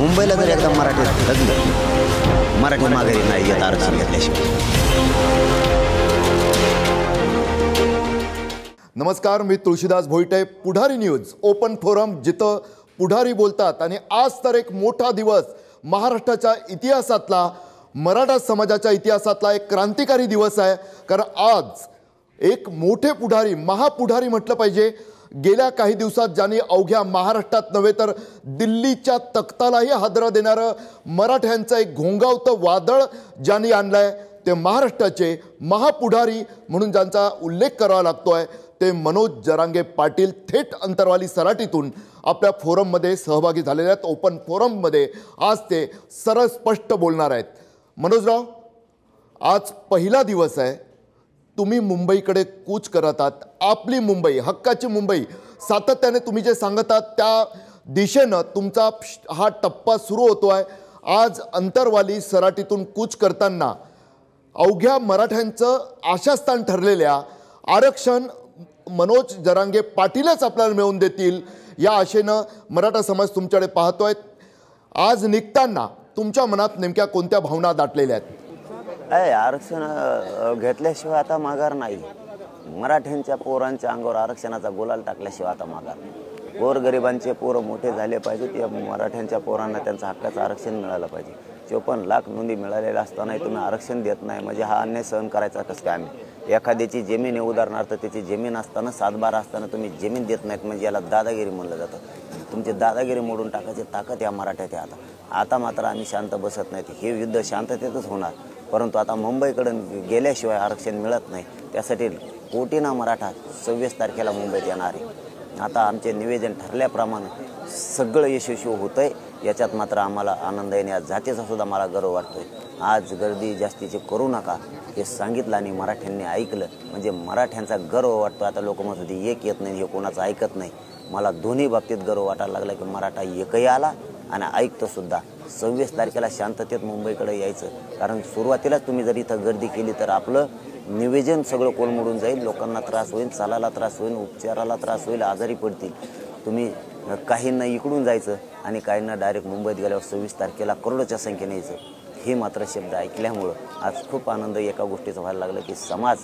मुंबईला जर एकदा मराठी जगलं, मराठी माघारी नाही येत आरक्षण घेतल्याशिवाय. नमस्कार, मी तुळशीदास भोईटे. पुढारी न्यूज ओपन फोरम, जिथं पुढारी बोलतात. आणि आज तर एक मोठा दिवस, महाराष्ट्राच्या इतिहासातला, मराठा समाजाच्या इतिहासातला एक क्रांतिकारी दिवस आहे. कारण आज एक मोठे पुढारी, महापुढारी म्हटलं पाहिजे, गेल्या काही दिवसात ज्यांनी अवघ्या महाराष्ट्रात नव्हे तर दिल्लीच्या तख्तालाही हादरा देणारं मराठ्यांचं एक घोंगावतं वादळ ज्यांनी आणलंय, ते महाराष्ट्राचे महापुढारी म्हणून ज्यांचा उल्लेख करावा लागतोय ते मनोज जरांगे पाटील थेट अंतरवाली सराटीतून आपल्या फोरममध्ये सहभागी झालेले आहेत. ओपन फोरममध्ये आज ते सरळ स्पष्ट बोलणार आहेत. मनोजराव, आज पहिला दिवस आहे, तुम्ही मुंबईकडे कूच करत आहात. आपली मुंबई, हक्काची मुंबई, सातत्याने तुम्ही जे सांगत आहात त्या दिशेनं तुमचा हा टप्पा सुरू होतोय. आज अंतरवाली सराटीतून कूच करताना अवघ्या मराठ्यांचं आशास्थान ठरलेल्या आरक्षण मनोज जरांगे पाटीलच आपल्याला मिळवून देतील या आशेनं मराठा समाज तुमच्याकडे पाहतोय. आज निघताना तुमच्या मनात नेमक्या कोणत्या भावना दाटलेल्या आहेत? आरक्षण घेतल्याशिवाय आता माघार नाही. मराठ्यांच्या पोरांच्या अंगावर आरक्षणाचा गुलाल टाकल्याशिवाय आता माघार नाही. गोरगरिबांचे पोरं मोठे झाले पाहिजेत. या मराठ्यांच्या पोरांना त्यांचं हक्काचं आरक्षण मिळालं पाहिजे. 54 लाख नोंदी मिळालेल्या असतानाही तुम्ही आरक्षण देत नाही म्हणजे हा अन्याय सहन करायचा कसं काय? आम्ही एखाद्याची जमीन आहे, उदाहरणार्थ त्याची जमीन असताना, 7-12 असताना तुम्ही जमीन देत नाहीत म्हणजे याला दादागिरी म्हणलं जातं. तुमची दादागिरी मोडून टाकायची ताकद या मराठ्यात आहे. आता मात्र आम्ही शांत बसत नाहीत. हे युद्ध शांततेतच होणार. परंतु आता मुंबईकडून गेल्याशिवाय आरक्षण मिळत नाही. त्यासाठी कोटीना मराठा 26 तारखेला मुंबईत येणार आहे. आता आमचे निवेदन ठरल्याप्रमाणे सगळं यशस्वी होतंय. याच्यात मात्र आम्हाला आनंद आहे. या जातीचा सुद्धा मला गर्व वाटतोय. आज गर्दी जास्तीची करू नका हे सांगितलं आणि मराठ्यांनी ऐकलं म्हणजे मराठ्यांचा गर्व वाटतो. आता लोक म्हणत होते एक येत नाही, हे कोणाचं ऐकत नाही. मला दोन्ही बाबतीत गर्व वाटायला लागला की मराठा एकही आला आणि ऐकतो सुद्धा. 26 तारखेला शांततेत मुंबईकडे यायचं. कारण सुरुवातीलाच तुम्ही जर इथं गर्दी केली तर आपलं निवेदन सगळं कोलमडून जाईल. लोकांना त्रास होईल, चालायला त्रास होईल, उपचाराला त्रास होईल, आजारी पडतील. तुम्ही काहींना इकडून जायचं आणि काहींना डायरेक्ट मुंबईत गेल्यावर 26 तारखेला करोडोच्या संख्येने यायचं. हे मात्र शब्द ऐकल्यामुळं आज खूप आनंद एका गोष्टीचं व्हायला लागलं की समाज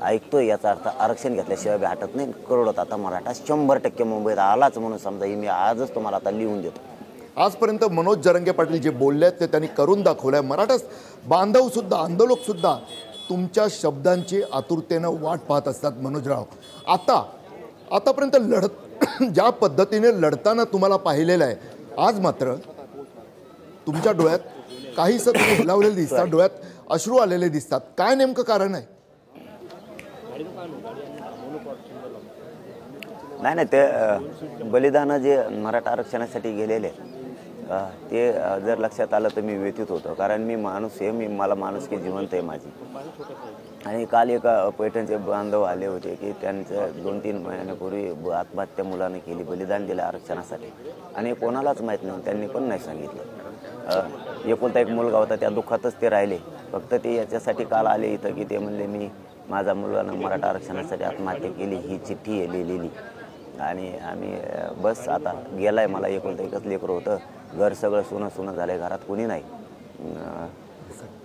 ऐकतोय. याचा अर्थ आरक्षण घेतल्याशिवाय बी हटत नाही. करोडोत आता मराठा 100% मुंबईत आलाच म्हणून समजा. मी आजच तुम्हाला आता लिहून देतो. आजपर्यंत मनोज जरांगे पाटील जे बोलले आहेत ते त्यांनी करून दाखवलं आहे. मराठा बांधवसुद्धा, आंदोलकसुद्धा तुमच्या शब्दांची आतुरतेनं वाट पाहत असतात. मनोजराव, आतापर्यंत ज्या पद्धतीने लढताना तुम्हाला पाहिलेलं आहे, आज मात्र तुमच्या डोळ्यात काहीसं तुम्ही हेलावलेले दिसतात, डोळ्यात अश्रू आलेले दिसतात. काय नेमकं कारण आहे? नाही, ते बलिदान जे मराठा आरक्षणासाठी गेलेले ते जर लक्षात आलं तर मी व्यथित होतो. कारण मी माणूस आहे, मला माणुसकी जिवंत आहे माझी. आणि काल एका पैठणचे बांधव आले होते की त्यांचं 2-3 महिन्यापूर्वी आत्महत्या मुलाने केली, बलिदान दिलं आरक्षणासाठी. आणि कोणालाच माहीत नाही, त्यांनी पण नाही सांगितलं. एकुलता एक मुलगा होता, त्या दुःखातच ते राहिले. फक्त ते याच्यासाठी काल आले इथं की ते म्हणले मी माझा मुलानं मराठा आरक्षणासाठी आत्महत्या केली, ही चिठ्ठी आहे लिहिलेली. आणि आम्ही बस आता गेलाय. मला एकुलता एकच लेकरं होतं, घर सगळं सुनं झालं, घरात कोणी नाही.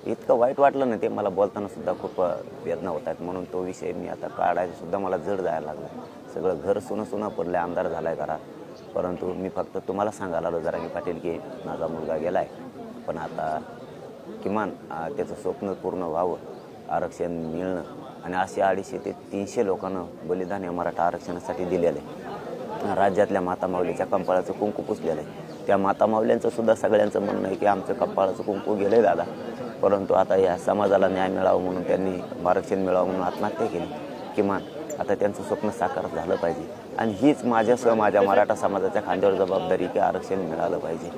इतकं वाईट वाटलं ना ते, मला बोलताना सुद्धा खूप वेदना होत आहेत. म्हणून तो विषय मी आता काढायला सुद्धा मला जड जायला लागला. सगळं घर सुनं पडलं, आमदार झाला आहे घरात. परंतु मी फक्त तुम्हाला सांगायला आलो जरांगे पाटील की माझा मुलगा गेला आहे, पण आता किमान त्याचं स्वप्न पूर्ण व्हावं, आरक्षण मिळणं. आणि असे 250 ते 300 लोकांना बलिदान या मराठा आरक्षणासाठी दिलेलं आहे. राज्यातल्या मातामाऊलीच्या कपाळाचं कुंकू पुसलेलं आहे. त्या मातामाऊल्यांचं सुद्धा सगळ्यांचं म्हणणं आहे की आमचं कपाळाचं कुंकू गेलं आहे दादा, परंतु आता या समाजाला न्याय मिळावं म्हणून त्यांनी आरक्षण मिळावं म्हणून आत्महत्या केली. किमान आता त्यांचं स्वप्न साकार झालं पाहिजे. आणि हीच माझ्यासह माझ्या मराठा समाजाच्या खांद्यावर जबाबदारी की आरक्षण मिळालं पाहिजे.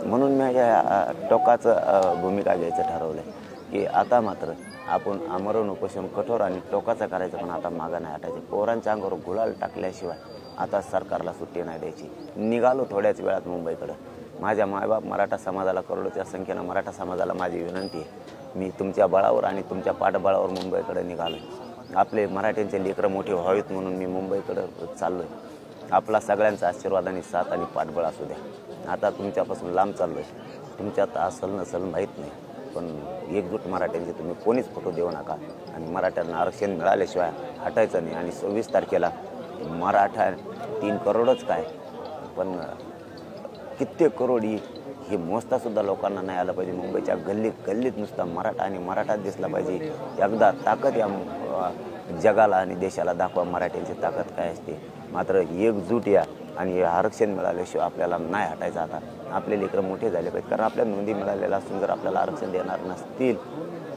म्हणून मी या टोकाचं भूमिका घ्यायचं ठरवलं आहे की आता मात्र आपण आमरण उपोषण कठोर आणि टोकाचं करायचं, पण आता मागं नाही हटायचं. पोरांच्या अंगावर गुलाल टाकल्याशिवाय आता सरकारला सुट्टी नाही द्यायची. निघालो थोड्याच वेळात मुंबईकडं. माझ्या मायबाप मराठा समाजाला, करोडोच्या संख्येनं मराठा समाजाला माझी विनंती आहे, मी तुमच्या बळावर आणि तुमच्या पाठबळावर मुंबईकडे निघालो. आपले मराठ्यांचे लेकरं मोठे व्हावेत म्हणून मी मुंबईकडे चाललो आहे. आपला सगळ्यांचा आशीर्वाद आणि साथ आणि पाठबळ असू द्या. आता तुमच्यापासून लांब चाललो आहे. तुमच्यात असल नसल माहीत नाही, पण एकजूट मराठ्यांचे तुम्ही कोणीच फोटो देऊ नका. आणि मराठ्यांना आरक्षण मिळाल्याशिवाय हटायचं नाही. आणि 26 तारखेला मराठा 3 करोडच काय, पण कित्येक करोड हे मोजतासुद्धा लोकांना नाही आलं पाहिजे. मुंबईच्या गल्लीत गल्लीत नुसता मराठा आणि मराठाच दिसला पाहिजे. एकदा ताकद या जगाला आणि देशाला दाखवा मराठ्यांची ताकद काय असते. मात्र एकजूट या आणि आरक्षण मिळाल्याशिवाय आपल्याला नाही हटायचं. आता आपले लेकरं मोठे झाले पाहिजेत, कारण आपल्या नोंदी मिळालेल्या असून जर आपल्याला आरक्षण देणार नसतील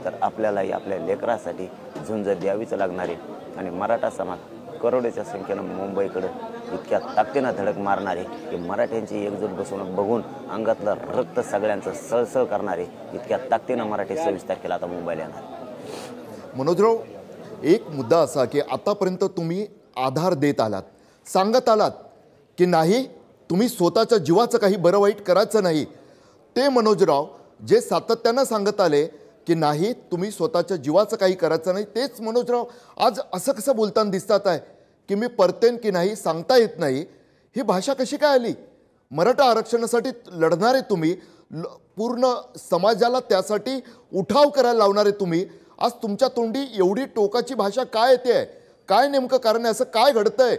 तर आपल्यालाही आपल्या लेकरासाठी झुंज द्यावीच लागणार आहे. आणि मराठा समाज करोडोच्या संख्येनं मुंबईकडं इतक्या ताकदीनं धडक मारणारे की मराठ्यांची एकजूट बसवणूक बघून अंगातलं रक्त सगळ्यांचं सळसळ करणारे इतक्या ताकदीनं मराठी 26 तारखेला आता मुंबईला येणार. मनोजराव, एक मुद्दा असा की आतापर्यंत तुम्ही आधार देत आलात, सांगत आलात की नाही तुम्ही स्वतःच्या जीवाचं काही बरं वाईट करायचं नाही. ते मनोजराव जे सातत्यानं सांगत आले की नाही तुम्ही स्वतःच्या जीवाचं काही करायचं नाही, तेच मनोजराव आज असं कसं बोलताना दिसतात आहे की मी परतेन की नाही सांगता येत नाही. ही भाषा कशी काय आली? मराठा आरक्षणासाठी लढणारे तुम्ही, पूर्ण समाजाला त्यासाठी उठाव करायला लावणारे तुम्ही, आज तुमच्या तोंडी एवढी टोकाची भाषा काय येते आहे? काय नेमकं कारण आहे? असं काय घडतंय?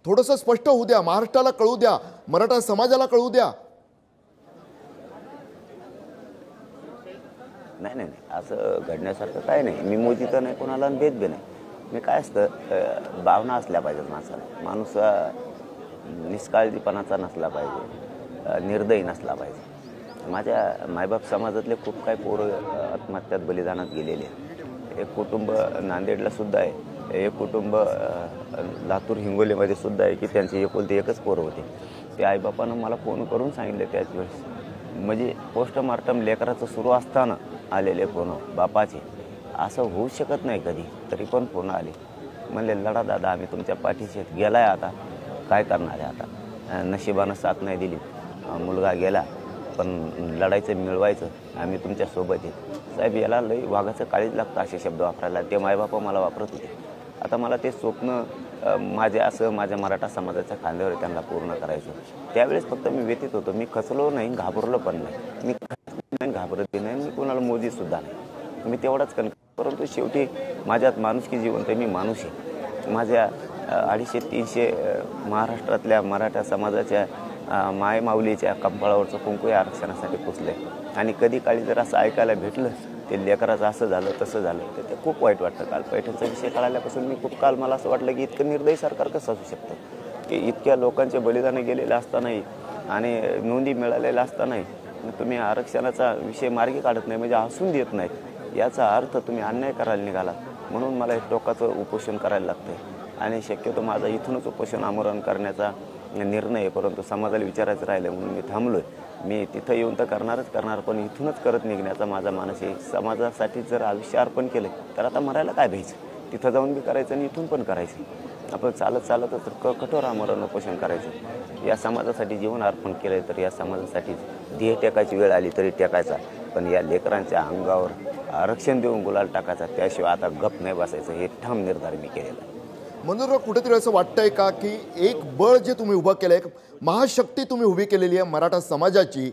थोडंसं स्पष्ट होऊ द्या, महाराष्ट्राला कळू द्या, मराठा समाजाला कळू द्या. नाही नाही नाही, असं घडण्यासारखं काय नाही. मी मोदी तर नाही, कोणाला भेद बी नाही. मी काय असतं, भावना असल्या पाहिजेत माणसाला. माणूस निष्काळजीपणाचा नसला पाहिजे, निर्दयी नसला पाहिजे. माझ्या मायबाप समाजातले खूप काही पोरं आत्महत्यात बलिदानात गेलेले. एक कुटुंब नांदेडला सुद्धा आहे, एक कुटुंब लातूर हिंगोलीमध्ये सुद्धा आहे की त्यांची एकुलती एकच पोरं होते. ते आईबापानं मला फोन करून सांगितले त्याच वेळेस, म्हणजे पोस्टमार्टम लेकराचं सुरू असताना आलेले फोन बापाचे. असं होऊ शकत नाही कधी, तरी पण फोन आले. म्हणले लढा दादा, आम्ही तुमच्या पाठीशी गेलाय, आता काय करणार आहे? आता नशिबानं साथ नाही दिली, मुलगा गेला, पण लढायचं मिळवायचं, आम्ही तुमच्यासोबत आहे. साहेब, याला लई वाघाचं काळीज लागतं असे शब्द वापरायला. ते मायबापा मला वापरत होते. आता मला ते स्वप्न माझ्या मराठा समाजाच्या खांद्यावर त्यांना पूर्ण करायचं. त्यावेळेस फक्त मी व्यतीत होतो. मी खचलो नाही, घाबरलो पण नाही. मी घाबरत नाही, मी कोणाला मोदीसुद्धा नाही. मी तेवढाच परंतु शेवटी माझ्यात माणुसकी जिवंत आहे. मी माणूस आहे. माझ्या 250-300 महाराष्ट्रातल्या मराठा समाजाच्या मायमाऊलीच्या कपाळावरचं कुंकू या आरक्षणासाठी पुसलं आहे. आणि कधी काळी जर असं ऐकायला भेटलं ते लेकराचं असं झालं तसं झालं तर ते खूप वाईट वाटतं. काल पैठणचा विषय कळाल्यापासून मी खूप काल मला असं वाटलं की इतकं निर्दयी सरकार कसं असू शकतं की इतक्या लोकांचे बलिदानं गेलेले असतानाही आणि नोंदी मिळालेल्या असतानाही तुम्ही आरक्षणाचा विषय मार्गी काढत नाही, म्हणजे हसून देत नाही. याचा अर्थ तुम्ही अन्याय करायला निघाला. म्हणून मला एक टोकाचं उपोषण करायला लागतं आणि शक्यतो माझा इथूनच उपोषण आमरण करण्याचा निर्णय आहे. परंतु समाजाला विचारायचं राहिलं म्हणून मी थांबलो आहे. मी तिथं येऊन तर करणार, पण इथूनच करत निघण्याचा माझा मानस आहे. समाजासाठी जर आयुष्य अर्पण केलं तर आता मरायला काय भ्यायचं? तिथं जाऊन बी करायचं आणि इथून पण करायचं. आपण चालत तर कठोर आमरण उपोषण करायचं. या समाजासाठी जीवन अर्पण केलं तर या समाजासाठी देह टेकायची वेळ आली तरी टेकायचा, पण या लेकरांच्या अंगावर आरक्षण देऊन गुलाल टाकायचा. त्याशिवाय आता गप नाही बसायचं, हे ठाम निर्धार मी केलेला आहे. मनोजराव, कुठेतरी असं वाटतंय का की एक बळ जे तुम्ही उभं केलं, एक महाशक्ती तुम्ही उभी केलेली आहे मराठा समाजाची,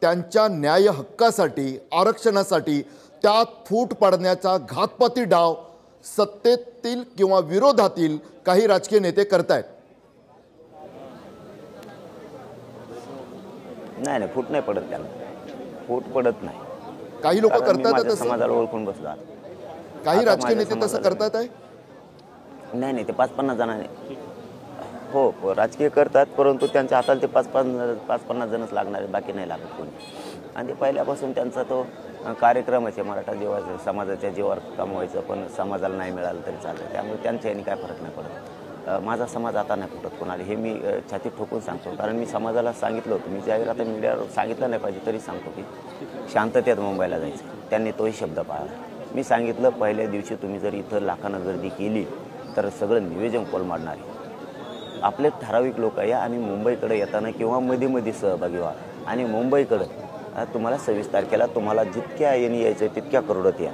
त्यांच्या न्याय हक्कासाठी, आरक्षणासाठी, त्यात फूट पाडण्याचा घातपाती डाव सत्तेतील किंवा विरोधातील काही राजकीय नेते करतायत? नाही, फूट नाही पडत, त्यांना फूट पडत नाही. काही लोक करतात तसं, समाजाला ओळखून बसला. काही राजकीय नेते तसं करतात आहे. नाही, ते 5-50 जणांनी हो राजकीय करतात, परंतु त्यांच्या हाताला ते 5-50 जणच लागणार आहेत, बाकी नाही लागत कोणी. आणि ते पहिल्यापासून त्यांचा तो कार्यक्रमच आहे, मराठा जीवाचं समाजाच्या जीवावर कमवायचं, पण समाजाला नाही मिळालं तरी चालतं. त्यामुळे त्यांच्या यांनी काय फरक नाही पडत. माझा समाज आता नाही फुटत कोणाला, हे मी छाती ठोकून सांगतो. कारण मी समाजाला सांगितलं होतं, मी ज्यावेळी आता मीडियावर सांगितलं नाही पाहिजे तरी सांगतो की शांततेत मुंबईला जायचं. त्यांनी तोही शब्द पाळला. मी सांगितलं पहिल्या दिवशी तुम्ही जर इथं लाखांना गर्दी केली तर सगळं नियोजन कोलमाडणार आहे. आपले ठराविक लोक या आणि मुंबईकडे येताना किंवा मध्ये सहभागी व्हा. आणि मुंबईकडं तुम्हाला 26 तारखेला तुम्हाला जितक्या येणी यायचं तितक्या करोडत या.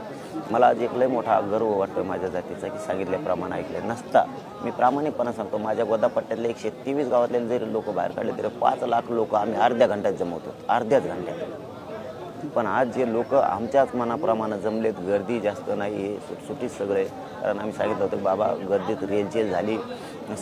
मला आज एक लय मोठा गर्व वाटतो माझ्या जातीचा की सांगितल्याप्रमाणे ऐकलं नसता मी प्रामाणिकपणे सांगतो, माझ्या गोदापट्ट्यातले 123 गावातले जरी लोक बाहेर काढले तरी 5 लाख लोक आम्ही अर्ध्या घंट्यात जमवतो, अर्ध्याच घंट्यात. पण आज जे लोक आमच्याच मनाप्रमाणे जमलेत, गर्दी जास्त नाही, हे सुटसुटीत सगळे. कारण आम्ही सांगितलं होतं बाबा गर्दीत रेलचेल झाली,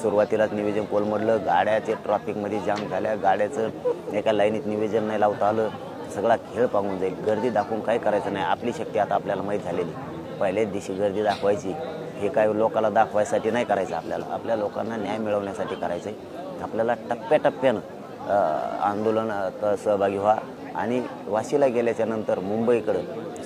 सुरुवातीलाच नियोजन कोलमडलं, गाड्याचे ट्रॅफिकमध्ये जाम झाल्या, गाड्याचं एका लाईनीत नियोजन नाही लावता आलं, सगळा खेळ पांगून जाईल. गर्दी दाखवून काय करायचं नाही, आपली शक्ती आता आपल्याला माहीत झालेली. पहिल्याच दिवशी गर्दी दाखवायची, हे काय लोकांना दाखवायसाठी नाही करायचं, आपल्या लोकांना न्याय मिळवण्यासाठी करायचं आहे. आपल्याला टप्प्याटप्प्यानं आंदोलनात सहभागी व्हा आणि वाशीला गेल्याच्या नंतर मुंबईकडं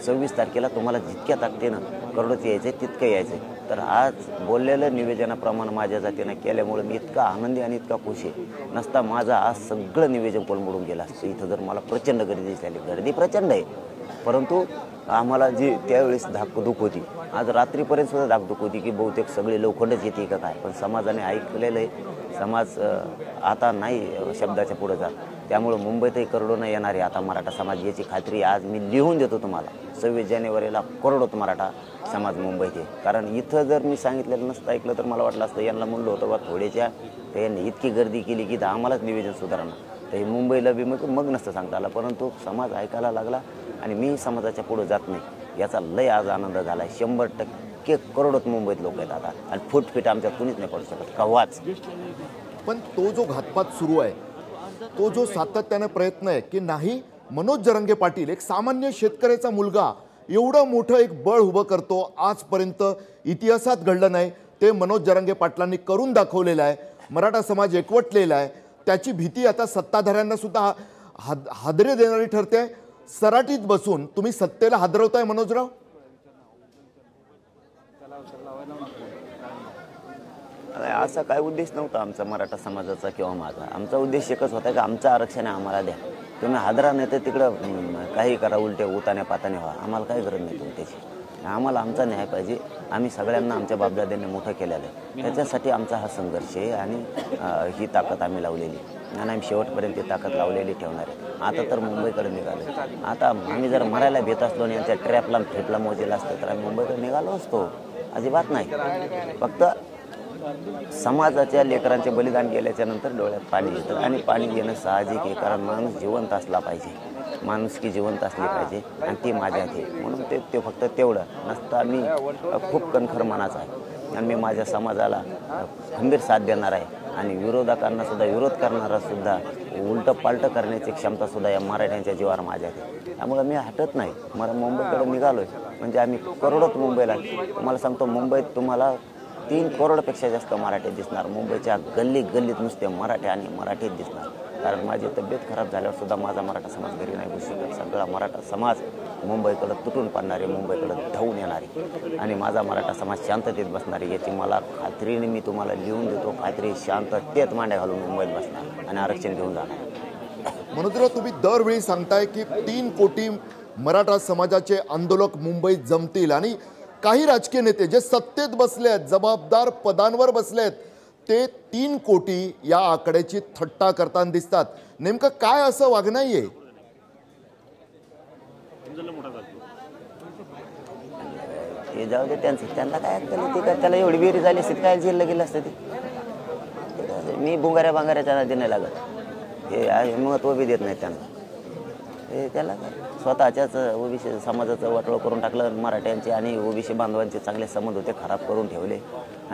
26 तारखेला तुम्हाला जितक्या ताकदीनं करोडोच यायचं आहे तितकं यायचं आहे. तर आज बोललेलं निवेदनाप्रमाणे माझ्या जातीनं केल्यामुळे मी इतका आनंदी आणि इतका खुश आहे. नसता माझं आज सगळं निवेदन कोलमडून गेलं असतं. इथं जर मला प्रचंड गर्दी झाली, गर्दी प्रचंड आहे, परंतु आम्हाला जी त्यावेळेस धाकधूक होती, आज रात्रीपर्यंत सुद्धा धाकधूक होती की बहुतेक सगळे लोखंडच येते का काय. पण समाजाने ऐकलेलं आहे, समाज आता नाही शब्दाच्या पुढे जात. त्यामुळं मुंबईतही करोडोनं येणार आहे आता मराठा समाज, याची खात्री आज मी लिहून देतो तुम्हाला. 26 जानेवारीला करोडोत मराठा समाज मुंबईत आहे. कारण इथं जर मी सांगितलेलं नसतं, ऐकलं तर मला वाटलं असतं यांना म्हणलं होतं बा थोड्याच्या, तर यांनी इतकी गर्दी केली की आम्हालाच निवेदन सुधारणं, तर हे मुंबईला बी मग नसतं सांगता आलं. परंतु समाज ऐकायला लागला आणि मी समाजाच्या पुढे जात नाही, याचा लय आज आनंद झाला आहे. 100% करोडोत मुंबईत लोक आहेत आता, आणि फुटफिट आमच्या कुणीच नाही पडू शकत कव्हाच. पण तो जो घातपात सुरू आहे, तो जो सातत्याने प्रयत्न आहे की नाही, मनोज जरांगे पाटील एक सामान्य शेतकऱ्याचा मुलगा एवढं मोठं एक बळ उभं करतो, आजपर्यंत इतिहासात घडलं नाही, ते मनोज जरांगे पाटलांनी करून दाखवलेलं आहे. मराठा समाज एकवटलेला आहे, त्याची भीती आता सत्ताधाऱ्यांना सुद्धा हादरे देणारी ठरते. सराटीत बसून तुम्ही सत्तेला हादरवताय मनोजराव. असा काय उद्देश नव्हता आमचा मराठा समाजाचा किंवा माझा. आमचा उद्देश एकच होता की आमचं आरक्षण आम्हाला द्या, तुम्ही हादरा नाही तर तिकडं काही करा, उलटे उताने पाताने व्हा, आम्हाला काही गरज नाही तुमच्याची. आम्हाला आमचा न्याय पाहिजे. आम्ही सगळ्यांना आमच्या बापदाद्यांनी मोठं केलेलं आहे, त्याच्यासाठी आमचा हा संघर्ष आहे आणि ही ताकद आम्ही लावलेली आणि आम्ही शेवटपर्यंत ती ताकद लावलेली ठेवणार आहे. आता तर मुंबईकडे निघालो. आता आम्ही जर मरायला भेट असलो आणि यांच्या ट्रॅपला फेटला मोजेला असतं तर आम्ही मुंबईकडे निघालो असतो, अजिबात नाही. फक्त समाजाच्या लेकरांचे बलिदान केल्याच्या नंतर डोळ्यात पाणी येतं आणि पाणी येणं साहजिक आहे. कारण माणूस जिवंत असला पाहिजे, माणुसकी जिवंत असली पाहिजे आणि ती माझ्यात आहे. म्हणून ते फक्त तेवढं नसता मी खूप कणखर मनाचा आहे आणि मी माझ्या समाजाला खंबीर साथ देणार आहे आणि विरोधकांना सुद्धा विरोध करणारा सुद्धा उलटं पालटं करण्याची क्षमता सुद्धा या मराठ्यांच्या जीवावर माझ्यात आहे. त्यामुळे मी हटत नाही. मला मुंबईकडे निघालो आहे म्हणजे आम्ही करोडोत मुंबईला. तुम्हाला सांगतो, मुंबईत तुम्हाला 3 करोडपेक्षा जास्त मराठी दिसणार. मुंबईच्या गल्लीत नुसते मराठी आणि मराठीत दिसणार. कारण माझी तब्येत खराब झाल्यावर सुद्धा माझा मराठा समाज घरी नाही बसू शकत. सगळा मराठा समाज मुंबईकडं तुटून पडणारे, मुंबईकडं धावून येणारे आणि माझा मराठा समाज शांततेत बसणारे याची मला खात्रीने मी तुम्हाला लिहून देतो. खात्री शांततेत मांड्या घालून मुंबईत बसणार आणि आरक्षण घेऊन जाणार. मनोजराव, तुम्ही दरवेळी सांगताय की 3 कोटी मराठा समाजाचे आंदोलक मुंबईत जमतील आणि काही राजकीय नेते जे सत्तेत बसले आहेत, जबाबदार पदांवर बसले आहेत, ते 3 कोटी या आकड्याची थट्टा करताना दिसतात. नेमकं काय असं वागणं आहे? ते जाऊ दे, त्यांना काय ऐकलं ते काय, त्याला एवढी बेरी झाली असते काय झेललं गेलं असतं ते. मी भुंगाऱ्या भांगाऱ्याच्या नादी नाही लागत, हे महत्त्व बी देत नाही त्यांना. हे त्याला काय स्वतःच्याच ओबीसी समाजाचं वाटोळं करून टाकलं. मराठ्यांचे आणि ओबीसी बांधवांचे चांगले संबंध होते, खराब करून ठेवले.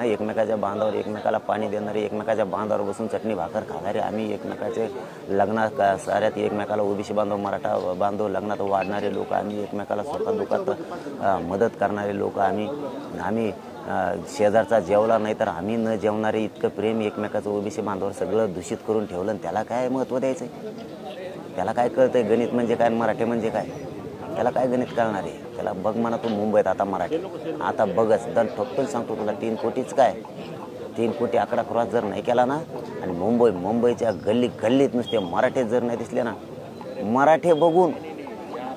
एकमेकाच्या बांधावर एकमेकाला पाणी देणारे, एकमेकाच्या बांधावर बसून चटणी भाकर खाणारे आम्ही, एकमेकाचे लग्नात साऱ्यात एकमेकाला ओबीसी बांधव मराठा बांधव लग्नात वाढणारे लोक आम्ही, एकमेकाला सुखात दुःखात मदत करणारे लोक आम्ही शेजारचा जेवला नाही तर आम्ही न जेवणारे, इतकं प्रेम एकमेकाचं ओबीसी बांधावर सगळं दूषित करून ठेवलं. आणि त्याला काय महत्त्व द्यायचं आहे? त्याला काय कळतंय गणित म्हणजे काय, मराठी म्हणजे काय? त्याला काय गणित कळणार आहे? त्याला बघ म्हणा तू मुंबईत आता मराठी, आता बघच दन ठोकून सांगतो तुला. 3 कोटीच काय, 3 कोटी आकडा क्रॉस जर नाही केला ना आणि मुंबईच्या गल्लीत नुसते मराठे जर नाही दिसले ना, मराठे बघून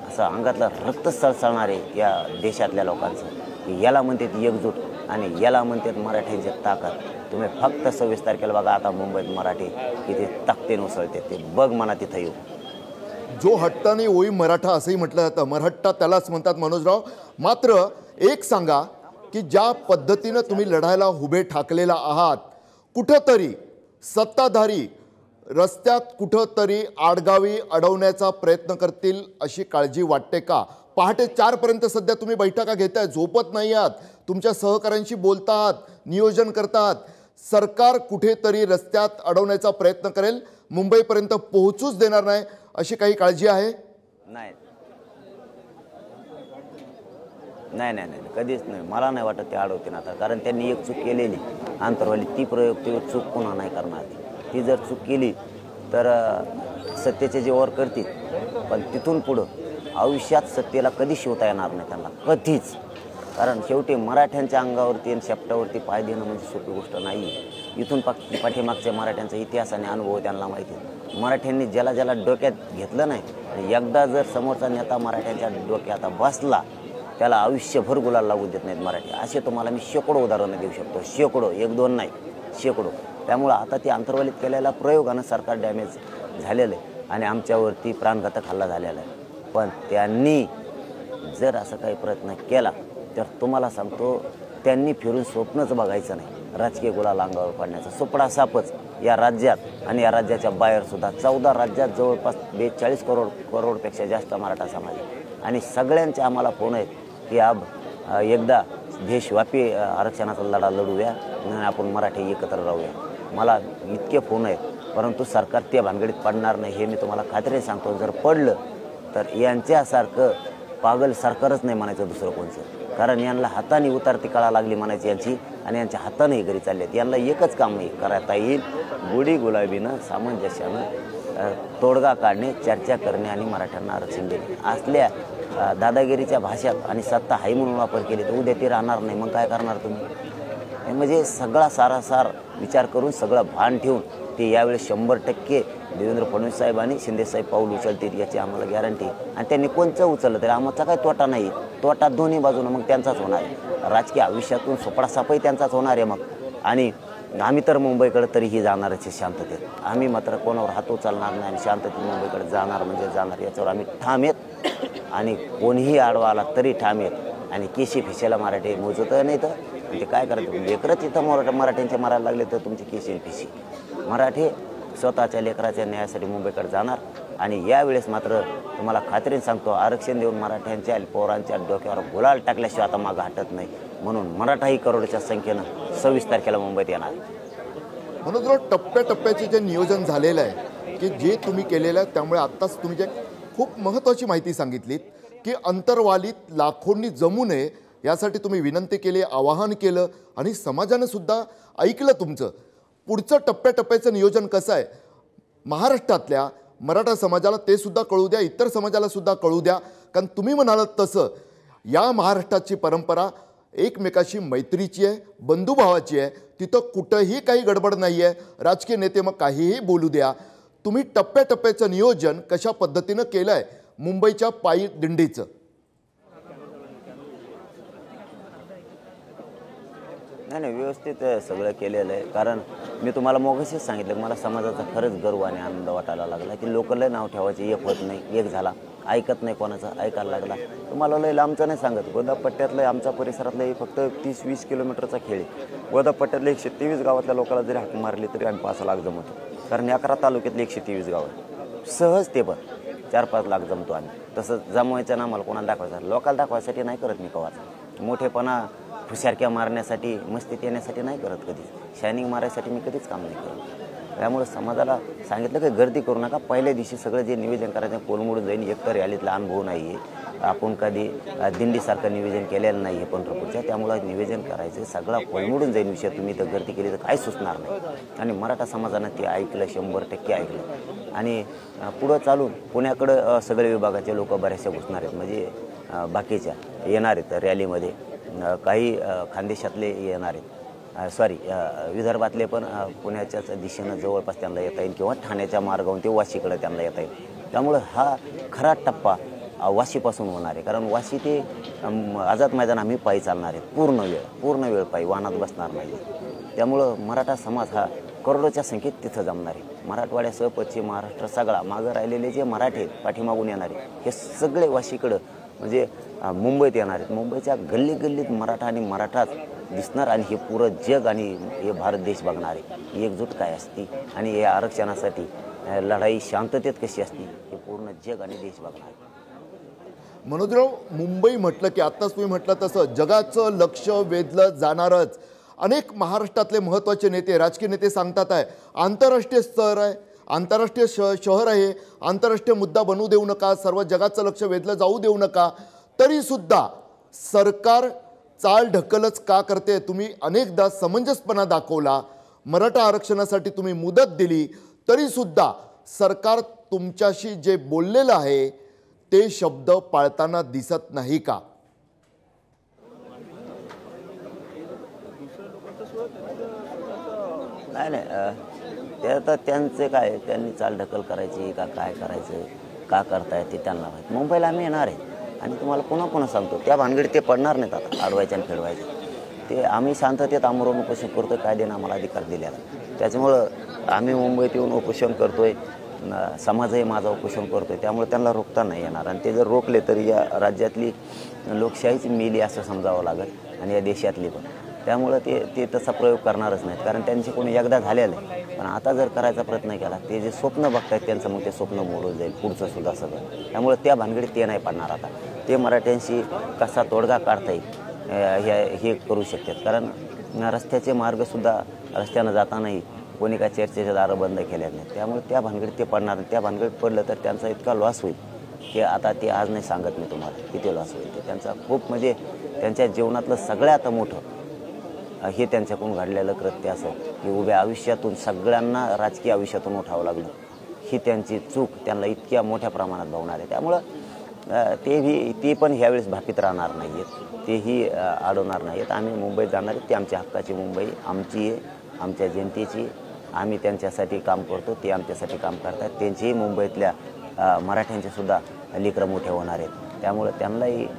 असं अंगातलं रक्त सळसळणारे या देशातल्या लोकांचं. याला म्हणतात एकजूट आणि याला म्हणतात मराठ्यांची ताकद. तुम्ही फक्त 26 तारखेला बघा आता मुंबईत मराठी किती ताकदीने उसळते ते बघ म्हणा तिथं येऊ. जो हट्टाने ओई मराठा असंही म्हटलं जातं, मराठा त्यालाच म्हणतात मनोजराव. मात्र एक सांगा, की ज्या पद्धतीनं तुम्ही लढायला उभे ठाकलेला आहात, कुठंतरी सत्ताधारी रस्त्यात कुठंतरी आडगावी अडवण्याचा प्रयत्न करतील अशी काळजी वाटते का? पहाटे 4 पर्यंत सध्या तुम्ही बैठका घेताय, झोपत नाही आहात, तुमच्या सहकाऱ्यांशी बोलतात, नियोजन करतात. सरकार कुठेतरी रस्त्यात अडवण्याचा प्रयत्न करेल, मुंबईपर्यंत पोहोचूच देणार नाही अशी काही काळजी आहे? नाही नाही नाही नाही कधीच नाही. मला नाही वाटत ते अडवतील आता, कारण त्यांनी एक चूक केलेली आंतरवाली, ती प्रयोग ती चूक पुन्हा नाही करणार. ती जर चूक केली तर सत्तेचे जेवर करतील, पण तिथून पुढं आयुष्यात सत्तेला कधी शिवता येणार नाही त्यांना, कधीच. कारण शेवटी मराठ्यांच्या अंगावरती आणि शेपटावरती पाय देणं म्हणजे सोपी गोष्ट नाही. इथून पाठीमागच्या मराठ्यांचा इतिहास आणि अनुभव त्यांना माहिती आहे. मराठ्यांनी ज्याला ज्याला डोक्यात घेतलं नाही, एकदा जर समोरचा नेता मराठ्यांच्या डोक्यात बसला त्याला आयुष्यभर गुलाल लागू देत नाहीत मराठी. असे तुम्हाला मी शेकडो उदाहरणं देऊ शकतो, शेकडो, 1-2 नाही, शेकडो. त्यामुळं आता ती अंतर्वलित केलेल्या प्रयोगानं सरकार डॅमेज झालेलं आहे आणि आमच्यावरती प्राणघातक हल्ला झालेला आहे. पण त्यांनी जर असं काही प्रयत्न केला तर तुम्हाला सांगतो, त्यांनी फिरून स्वप्नच बघायचं नाही. राजकीय गुलाल अंगावर पाडण्याचा सुपडा सापच या राज्यात आणि या राज्याच्या बाहेरसुद्धा 14 राज्यात जवळपास 42 करोडपेक्षा जास्त मराठा समाज आहे. आणि सगळ्यांचे आम्हाला फोन आहेत की एकदा देशव्यापी आरक्षणाचा लढा लढूया आणि आपण मराठी एकत्र राहूया. मला इतके फोन आहेत, परंतु सरकार त्या भानगडीत पडणार नाही हे मी तुम्हाला खात्रीने सांगतो. जर पडलं तर यांच्यासारखं पागल सरकारच नाही म्हणायचं दुसरं कोणचं. कारण यांना हाताने उतारती कळा लागली म्हणायची यांची, आणि यांच्या हातानेही घरी चालले आहेत. यांना एकच काम नाही करता येईल, गोडी गुलाबीनं सामंजस्यानं तोडगा काढणे, चर्चा करणे आणि मराठ्यांना आरक्षण देणे. असल्या दादागिरीच्या भाषेत आणि सत्ता हाय म्हणून वापर केली तर उद्या ती राहणार नाही. मग काय करणार तुम्ही? म्हणजे सगळा सारासार विचार करून सगळं भान ठेवून ते यावेळेस 100% देवेंद्र फडणवीस साहेब आणि शिंदेसाहेब पाऊल उचलतील याची आम्हाला गॅरंटी. आणि त्यांनी कोणचं उचललं तरी आम्हाला काही तोटा नाही. तोटा दोन्ही बाजूनं मग त्यांचाच होणार आहे. राजकीय आयुष्यातून सोपडासापही त्यांचाच होणार आहे मग. आणि आम्ही तर मुंबईकडे तरीही जाणारच आहे शांततेत. आम्ही मात्र कोणावर हात उचलणार नाही आणि शांततेत मुंबईकडे जाणार म्हणजे जाणार, याच्यावर आम्ही ठाम आहेत. आणि कोणीही आडवा आला तरी ठाम आहेत. आणि केशी फिशेला मराठी मोजत नाही तर ते काय करायचं? लेकरच इथं मराठ्यांचे मारायला लागले तर तुमची केशी फिशी. मराठी स्वतःच्या लेकराच्या न्यायासाठी मुंबईकडे जाणार. आणि यावेळेस मात्र तुम्हाला खात्रीने सांगतो, आरक्षण देऊन मराठ्यांच्या पोरांच्या डोक्यावर गुलाल टाकल्याशिवाय आता मागं हटत नाही. म्हणून मराठाही करोडच्या संख्येनं 26 तारखेला मुंबईत येणार. म्हणून टप्प्याटप्प्याचे जे नियोजन झालेलं आहे की जे तुम्ही केलेलं आहे, त्यामुळे आत्ताच तुम्ही जे खूप महत्त्वाची माहिती सांगितलीत की अंतर्वालीत लाखोंनी जमू नये यासाठी तुम्ही विनंती केली, आवाहन केलं आणि समाजानं सुद्धा ऐकलं तुमचं. पुढचं टप्प्याटप्प्याचं नियोजन कसं आहे महाराष्ट्रातल्या मराठा समाजाला ते सुद्धा कळू द्या, इतर समाजाला सुद्धा कळू द्या. कारण तुम्ही म्हणालात तसं या महाराष्ट्राची परंपरा एकमेकाशी मैत्रीची आहे, बंधुभावाची आहे. तिथं कुठंही काही गडबड नाही आहे. राजकीय नेते मग काहीही बोलू द्या. तुम्ही टप्प्याटप्प्याचं नियोजन कशा पद्धतीनं केलं आहे मुंबईच्या पायी दिंडीचं? नाही व्यवस्थित सगळं केलेलं आहे. कारण मी तुम्हाला मगाशीच सांगितलं की मला समाजाचा खरंच गर्व आणि आनंद वाटायला लागला की लोक लय नाव ठेवायचे, एक होत नाही, एक झाला, ऐकत नाही कोणाचं, ऐकायला लागला. तुम्हाला लय लांबचं नाही सांगत, गोदापट्ट्यातलं आमच्या परिसरातलं फक्त 30-20 किलोमीटरचा खेळ आहे. गोदापट्ट्यातल्या 123 गावातल्या लोकांना जरी हाक मारली तरी आम्ही 5 लाख जमवतो. कारण 11 तालुक्यातले 123 गाव सहज ते पण 4-5 लाख जमतो आम्ही. तसं जमवायचं ना आम्हाला कोणाला दाखवायचं, लोकांना दाखवायसाठी नाही करत मी कवाच. मोठेपणा फुशारक्या मारण्यासाठी, मस्तीत येण्यासाठी नाही करत कधीच. शायनिंग मारायसाठी मी कधीच काम नाही करत. त्यामुळे समाजाला सांगितलं की गर्दी करू नका. पहिल्या दिवशी सगळं जे नियोजन करायचं कोलमोडून जाईन. एकतर रॅलीतला अनुभव नाही आहे, आपण कधी दिंडीसारखं नियोजन केलेलं नाही आहे पंढरपूरच्या. त्यामुळं नियोजन करायचं सगळं कोलमोडून जाईन विषय. तुम्ही तर गर्दी केली तर काही सुचणार नाही. आणि मराठा समाजानं ते ऐकलं, 100% ऐकलं. आणि पुढं चालून पुण्याकडं सगळे विभागाचे लोक बऱ्याचशा घुसणार आहेत. म्हणजे बाकीच्या येणार आहेत रॅलीमध्ये. काही खानदेशातले येणार आहेत, विदर्भातले पण पुण्याच्याच दिशेनं जवळपास त्यांना येता येईल किंवा ठाण्याच्या मार्गावरून ते वाशीकडे त्यांना येता येईल. त्यामुळं हा खरा टप्पा वाशीपासून होणार आहे. कारण वाशी ते आझाद मैदान आम्ही पायी चालणार आहेत पूर्ण वेळ पायी, वाहनात बसणार नाही. त्यामुळं मराठा समाज हा करोडोच्या संख्येत तिथं जमणार आहे. मराठवाड्यासह पश्चिम महाराष्ट्र सगळा मागं राहिलेले जे मराठी पाठीमागून येणारे हे सगळे वाशीकडं म्हणजे मुंबईत येणार आहेत. मुंबईच्या गल्ली गल्लीत मराठा आणि मराठाच दिसणार आणि हे पुरं जग आणि हे भारत देश बघणार आहे. एकजूट काय असते आणि या आरक्षणासाठी लढाई शांततेत कशी असते हे पूर्ण जग आणि देश बघणार आहे. मनोजराव, मुंबई म्हटलं की आत्ताच तुम्ही म्हटलं तसं जगाचं लक्ष वेधलं जाणारच. अनेक महाराष्ट्रातले महत्त्वाचे नेते, राजकीय नेते सांगतात आहे आंतरराष्ट्रीय स्तर आहे, आंतरराष्ट्रीय शहर आहे, आंतरराष्ट्रीय मुद्दा बनवू देऊ नका, सर्व जगाचं लक्ष वेधलं जाऊ देऊ नका. तरीसुद्धा सरकार चाल ढकलच का करते? तुम्ही अनेकदा समंजसपणा दाखवला, मराठा आरक्षणासाठी तुम्ही मुदत दिली, तरीसुद्धा सरकार तुमच्याशी जे बोललेलं आहे ते शब्द पाळताना दिसत नाही का? नाही ते आता त्यांचे काय, त्यांनी चालढकल करायची का काय करायचं, का करताय ते त्यांना माहीत. मुंबईला आम्ही येणार आहे आणि तुम्हाला पुन्हा पुन्हा सांगतो त्या भानगडीत ते पडणार नाहीत. आता अडवायचं आणि खेळवायचं ते आम्ही शांततेत आमरण उपोषण करतोय, कायद्याने आम्हाला अधिकार दिलेला. त्याच्यामुळं आम्ही मुंबईत येऊन उपोषण करतोय, समाजही माझा उपोषण करतोय, त्यामुळे त्यांना रोखता नाही येणार. आणि ते जर रोखले तर या राज्यातली लोकशाहीच मेली असं समजावं लागेल आणि या देशातली पण. त्यामुळं ते तसा प्रयोग करणारच नाहीत, कारण त्यांचे कोणी एकदा झालेलं आहे. पण आता जर करायचा प्रयत्न केला, ते जे स्वप्न बघतायत त्यांचं मग ते स्वप्न मोडून जाईल पुढचं सुद्धा सगळं. त्यामुळे त्या भानगडीत ते नाही पडणार. आता ते मराठ्यांशी कसा तोडगा काढता येईल हे करू शकतात, कारण रस्त्याचे मार्गसुद्धा रस्त्यानं जातानाही कोणी काय चर्चेचे दारं बंद केल्या नाहीत. त्यामुळे त्या भानगडीत ते पडणार. त्या भानगडीत पडलं तर त्यांचा इतका लॉस होईल की आता ते आज नाही सांगत मी तुम्हाला किती लॉस होईल ते. त्यांचा खूप म्हणजे त्यांच्या जीवनातलं सगळ्यात मोठं हे त्यांच्याकडून घडलेलं कृत्य असं की उभ्या आयुष्यातून सगळ्यांना राजकीय आयुष्यातून उठावं लागलं. ही त्यांची चूक त्यांना इतक्या मोठ्या प्रमाणात भावणार आहे. त्यामुळं ते पण ह्यावेळेस भाकीत राहणार नाही आहेत, तेही अडवणार नाही आहेत. आम्ही मुंबईत जाणार आहेत, ती आमच्या हक्काची मुंबई आमची आहे, आमच्या जनतेची. आम्ही त्यांच्यासाठी काम करतो, ते आमच्यासाठी काम करतात. त्यांचीही मुंबईतल्या मराठ्यांचे सुद्धा लेकरं मोठे होणार आहेत. त्यामुळे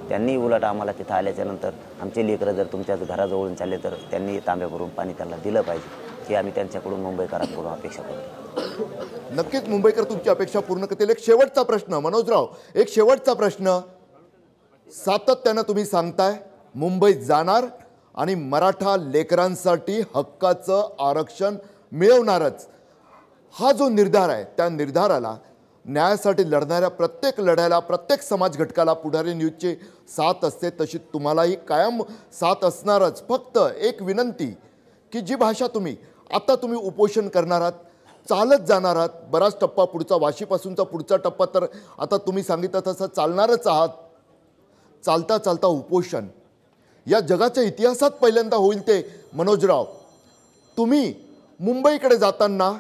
त्यांनी उलट आम्हाला तिथं आल्याच्यानंतर आमचे लेकरं जर तुमच्याच घराजवळून चालले तर त्यांनी तांब्या भरून पाणी त्यांना दिलं पाहिजे, ही आम्ही त्यांच्याकडून मुंबईकरांकडून अपेक्षा करतो. नक्कीच मुंबईकर तुमची अपेक्षा पूर्ण करतील. एक शेवटचा प्रश्न मनोजराव, एक शेवटचा प्रश्न. सातत्यानं तुम्ही सांगताय मुंबईत जाणार आणि मराठा लेकरांसाठी हक्काचं आरक्षण मिळवणारच. हा जो निर्धार आहे त्या निर्धाराला न्यायासाठी लढणाऱ्या प्रत्येक लढ्याला, प्रत्येक समाज घटकाला पुढारी न्यूजची साथ असते, तशी तुम्हालाही कायम साथ असणारच. फक्त एक विनंती की जी भाषा तुम्ही उपोषण करणार आहात, चालत जाणार आहात, बराच टप्पा पुढचा वाशीपासूनचा पुढचा टप्पा तर आता तुम्ही सांगितलं तसं चालणारच आहात. चालता चालता उपोषण या जगाच्या इतिहासात पहिल्यांदा होईल ते. मनोजराव, तुम्ही मुंबईकडे जाताना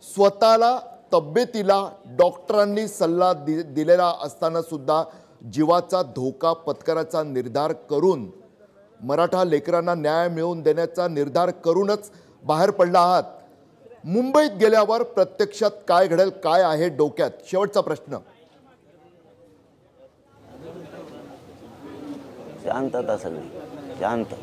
स्वतःला तब्येतीला डॉक्टरांनी सल्ला दिलेला असताना सुद्धा जीवाचा धोका पत्करायचा निर्धार करून, मराठा लेकरांना न्याय मिळवून देण्याचा निर्धार करूनच बाहेर पडला आहात. मुंबईत गेल्यावर प्रत्यक्षात काय घडेल, काय आहे डोक्यात? शेवटचा प्रश्न. शांतता सगळी, शांत,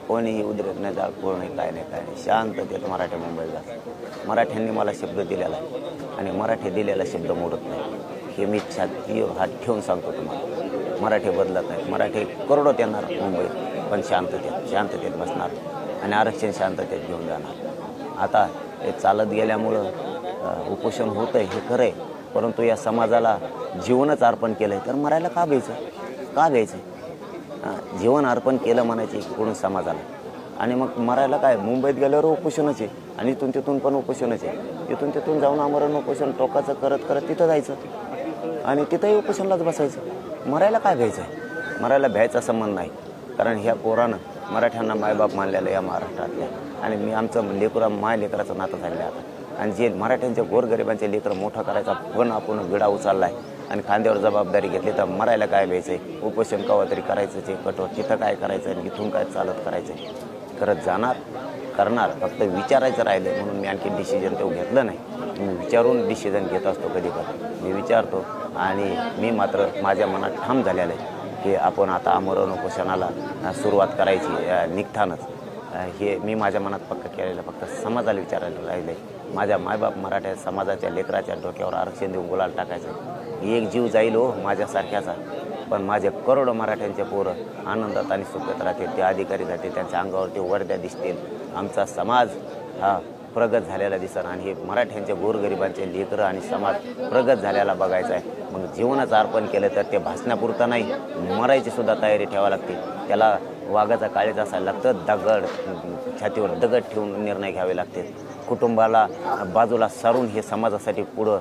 कोणीही उद्रेक नाही, कोणी काय नाही, शांततेत मराठा मुंबईत जातात. मराठ्यांनी मला शब्द दिलेला आहे आणि मराठी दिलेला शब्द मोडत नाही, हे मी छातीवर हात ठेवून सांगतो तुम्हाला. मराठी बदलत नाहीत, मराठी करोडोत येणार मुंबईत, पण शांततेत बसणार आणि आरक्षण शांततेत घेऊन जाणार. आता हे चालत गेल्यामुळं उपोषण होतं हे खरं आहे, परंतु या समाजाला जीवनच अर्पण केलं आहे तर मरायला का घ्यायचं? जीवन अर्पण केलं म्हणायचे पूर्ण समाजाला, आणि मग मरायला काय? मुंबईत गेल्यावर उपोषणच आहे आणि तिथून पण उपोषणच आहे. तिथून जाऊन आमरण उपोषण टोकाचं करत तिथं जायचं आणि तिथंही उपोषणलाच बसायचं. मरायला काय घ्यायचं आहे? मरायला भ्यायचा संबंध नाही, कारण ह्या पोरानं मराठ्यांना मायबाप मानलेलं या महाराष्ट्रातल्या, आणि मी आमचं लेकराचं नातं झालेलं आहे आता. आणि जे मराठ्यांच्या गोरगरिबांचे लेकरं मोठं करायचा पण आपण विडा उचलला आहे आणि खांद्यावर जबाबदारी घेतली, तर मरायला काय घ्यायचं आहे? उपोषण कवा तरी करायचं, ते कठोर तिथं काय करायचं आणि इथून काय चालत करायचं आहे? करत जाणार, करणार, फक्त विचारायचं राहिलं म्हणून मी आणखी डिसिजन तो घेतलं नाही. मी विचारून डिसिजन घेत असतो कधी मी विचारतो, आणि मी मात्र माझ्या मनात ठाम झालेलं आहे की आपण आता आमरण उपोषणाला सुरुवात करायची निघतानच. हे मी माझ्या मनात पक्क केलेलं फक्त समाजाला विचारायला राहिले. माझ्या मायबाप मराठा समाजाच्या लेकराच्या डोक्यावर आरक्षण देऊन गुलाल टाकायचं. एक जीव जाईल हो माझ्यासारख्याचा, पण माझे करोडो मराठ्यांचे पोरं आनंदात आणि सुखात राहतील. ते अधिकारी जातील, त्यांच्या अंगावरती वर्द्या दिसतील. आमचा समाज हा प्रगत झालेला दिसत आणि हे मराठ्यांचे गोरगरिबांचे लेकरं आणि समाज प्रगत झालेला बघायचा आहे. मग जीवनाचं अर्पण केलं तर ते भासण्यापुरतं नाही, मरायची सुद्धा तयारी ठेवावी लागते. त्याला वाघाचा काळीज असायला लागतं. दगड छातीवर दगड ठेवून निर्णय घ्यावे लागते. कुटुंबाला बाजूला सारून हे समाजासाठी पुढं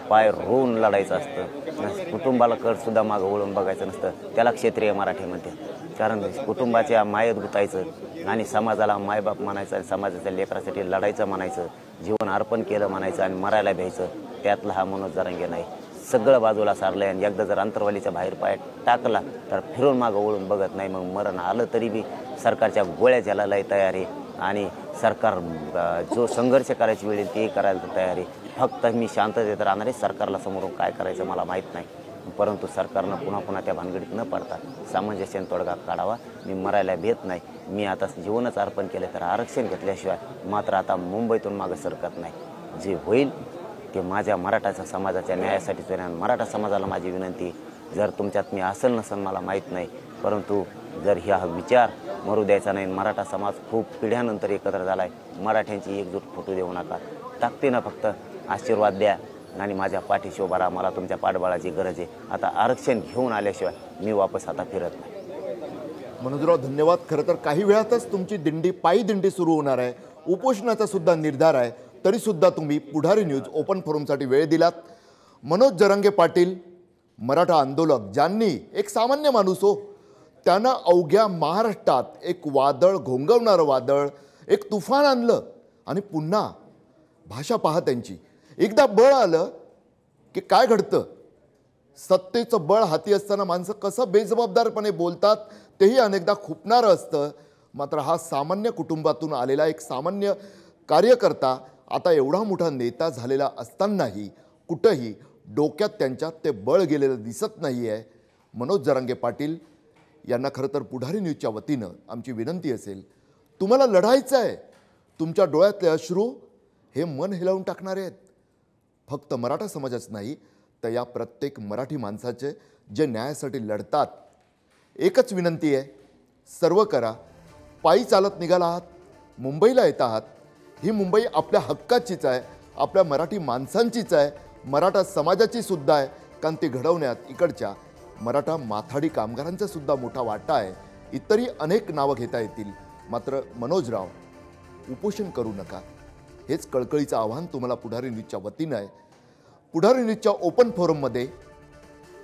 पाय रोवून लढायचं असतं. कुटुंबाला सुद्धा मागं वळून बघायचं नसतं. त्याला क्षत्रिय मराठी म्हणते. कारण कुटुंबाच्या मायेत गुतायचं आणि समाजाला मायबाप म्हणायचं आणि समाजाच्या लेकरासाठी लढायचं म्हणायचं, जीवन अर्पण केलं म्हणायचं आणि मरायला भ्यायचं. त्यातला हा मनोज जरांगे नाही. सगळं बाजूला सारलं आहे आणि एकदा जर अंतरवालीच्या बाहेर पाय टाकला तर फिरून मागं वळून बघत नाही. मग मरण आलं तरी बी सरकारच्या गोळ्या झेलायला तयार आहे आणि सरकार जो संघर्ष करायची वेळ येईल ते करायला तयार आहे. फक्त मी शांततेत राहणार आहे. सरकारला समोरून काय करायचं मला माहीत नाही, परंतु सरकारनं पुन्हा पुन्हा त्या भानगडीत न पडता सामंजस्याने तोडगा काढावा. मी मरायला भेट नाही. मी आता जीवनच अर्पण केलं तर आरक्षण घेतल्याशिवाय मात्र आता मुंबईतून मागं सरकत नाही. जे होईल ते माझ्या मराठा समाजाच्या न्यायासाठीच होईल. आणि मराठा समाजाला माझी विनंती, जर तुमच्यात मी असेल नसेल मला माहीत नाही, परंतु जर हा विचार मरू द्यायचा नाही. मराठा समाज खूप पिढ्यानंतर एकत्र झाला आहे. मराठ्यांची एकजूट फुटू देऊ नका. ताकदीनं फक्त आशीर्वाद द्या आणि माझ्या पाठीशी उभा राहा. मला तुमच्या पाठबळाची गरज आहे. आता आरक्षण घेऊन आल्याशिवाय मी वापस आता फिरत नाही. मनोजराव धन्यवाद. खरं तर काही वेळातच तुमची दिंडी, पायी दिंडी सुरू होणार आहे. उपोषणाचा सुद्धा निर्धार आहे. तरी सुद्धा तुम्ही पुढारी न्यूज ओपन फोरमसाठी वेळ दिलात. मनोज जरांगे पाटील मराठा आंदोलक, ज्यांनी एक सामान्य माणूस हो, त्यानं अवघ्या महाराष्ट्रात एक वादळ, घोंगवणारं वादळ, एक तुफान आणलं आणि पुन्हा भाषा पहा त्यांची. एकदा बळ आलं की काय घडतं, सत्तेचं बळ हाती असताना माणसं कसं बेजबाबदारपणे बोलतात तेही अनेकदा खुपणारं असतं. मात्र हा सामान्य कुटुंबातून आलेला एक सामान्य कार्यकर्ता आता एवढा मोठा नेता झालेला असतानाही कुठंही डोक्यात त्यांच्यात ते बळ गेलेलं दिसत नाही आहे. मनोज जरांगे पाटील यांना खरं तर पुढारी न्यूजच्या वतीनं आमची विनंती असेल, तुम्हाला लढायचं आहे. तुमच्या डोळ्यातले अश्रू हे मन हिलावून टाकणारे आहेत. फक्त मराठा समाजाच नाही तर या प्रत्येक मराठी माणसाचे जे न्यायासाठी लढतात. एकच विनंती आहे, सर्व करा. पायी चालत निघाला आहात, मुंबईला येत आहात, ही मुंबई आपल्या हक्काचीच आहे, आपल्या मराठी माणसांचीच आहे, मराठा समाजाची सुद्धा आहे. कारण ती घडवण्यात इकडच्या मराठा माथाडी कामगारांचा सुद्धा मोठा वाटा आहे. इतरही अनेक नावं घेता येतील. मात्र मनोजराव, उपोषण करू नका, हेच कळकळीचं आव्हान तुम्हाला पुढारी न्यूजच्या वतीनं आहे. पुढारी न्यूजच्या ओपन फोरममध्ये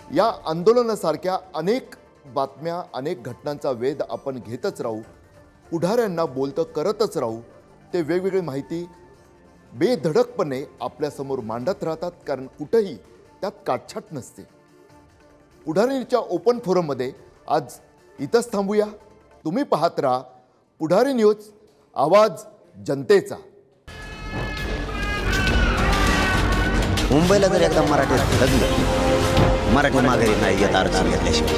या आंदोलनासारख्या अनेक बातम्या, अनेक घटनांचा वेध आपण घेतच राहू. पुढाऱ्यांना बोलतं करतच राहू. ते वेगवेगळी माहिती बेधडकपणे आपल्यासमोर मांडत राहतात, कारण कुठंही त्यात काटछाट नसते. पुढारी न्यूजच्या ओपन फोरममध्ये आज इथंच थांबूया. तुम्ही पाहत राहा पुढारी न्यूज, आवाज जनतेचा. मुंबईला जर एकदा मराठी धडकलं, मराठी माघारी नाही येत आरक्षण घेतल्याशिवाय.